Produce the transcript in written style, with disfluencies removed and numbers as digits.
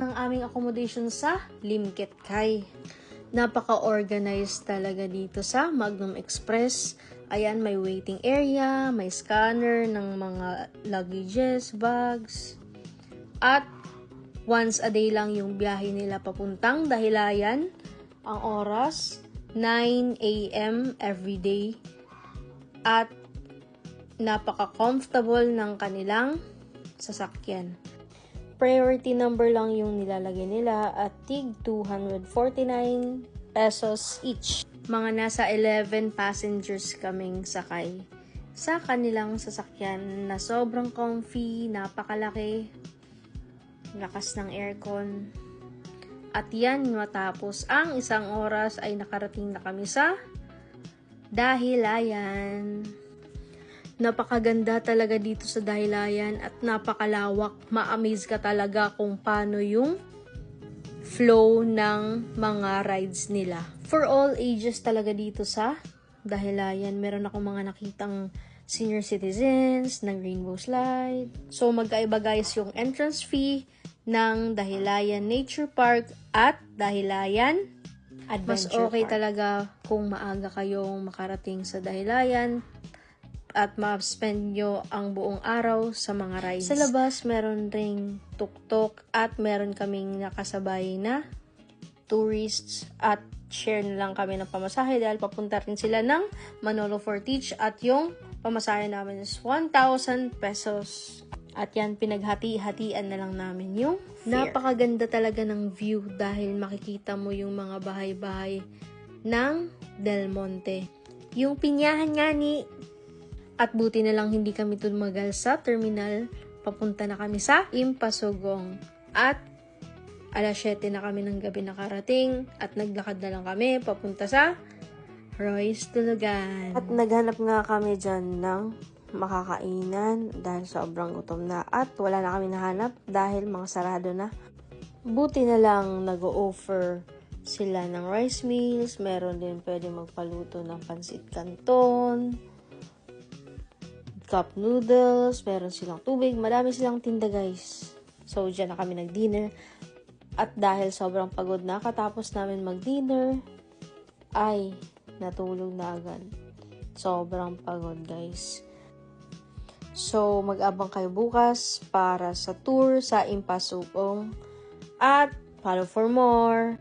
Ang aming accommodation sa Limkit Kai. Napaka-organized talaga dito sa Magnum Express. Ayan, may waiting area, may scanner ng mga luggages, bags. At once a day lang yung biyahe nila papuntang Dahilayan. Ang oras, 9 a.m. every day. At napaka-comfortable ng kanilang sasakyan. Priority number lang yung nilalagay nila at tig 249 pesos each. Mga nasa 11 passengers kaming sakay sa kanilang sasakyan na sobrang comfy, napakalaki, lakas ng aircon. At yan matapos ang isang oras ay nakarating na kami sa Dahilayan. Napakaganda talaga dito sa Dahilayan at napakalawak. Ma-amaze ka talaga kung paano yung flow ng mga rides nila. For all ages talaga dito sa Dahilayan. Meron akong mga nakitang senior citizens, ng rainbow slide. So magkaiba guys yung entrance fee ng Dahilayan Nature Park at Dahilayan Adventure Mas okay Park. Talaga kung maaga kayong makarating sa Dahilayan at ma-spend nyo ang buong araw sa mga rides. Sa labas, meron ring tuk-tuk at meron kaming nakasabay na tourists at share na lang kami ng pamasahe dahil papunta rin sila ng Manolo Fortich at yung pamasahe namin is 1,000 pesos. At yan, pinaghati-hatian na lang namin yung fare. Napakaganda talaga ng view dahil makikita mo yung mga bahay-bahay ng Del Monte. Yung pinyahan nga ni at buti na lang hindi kami tumagal sa terminal. Papunta na kami sa Impasugong. At alas 7 na kami ng gabi nakarating. At naglakad na lang kami papunta sa Royce Tulugan. At naghanap nga kami dyan ng makakainan dahil sobrang gutom na. At wala na kami nahanap dahil mga sarado na. Buti na lang nag-o-offer sila ng rice meals. Meron din pwede magpaluto ng pansit canton, cup noodles, meron silang tubig, marami silang tinda guys. So, dyan na kami nag-dinner. At dahil sobrang pagod na, katapos namin mag-dinner, ay natulog na agad. Sobrang pagod guys. So, mag-abang kayo bukas para sa tour sa Impasugong. At follow for more.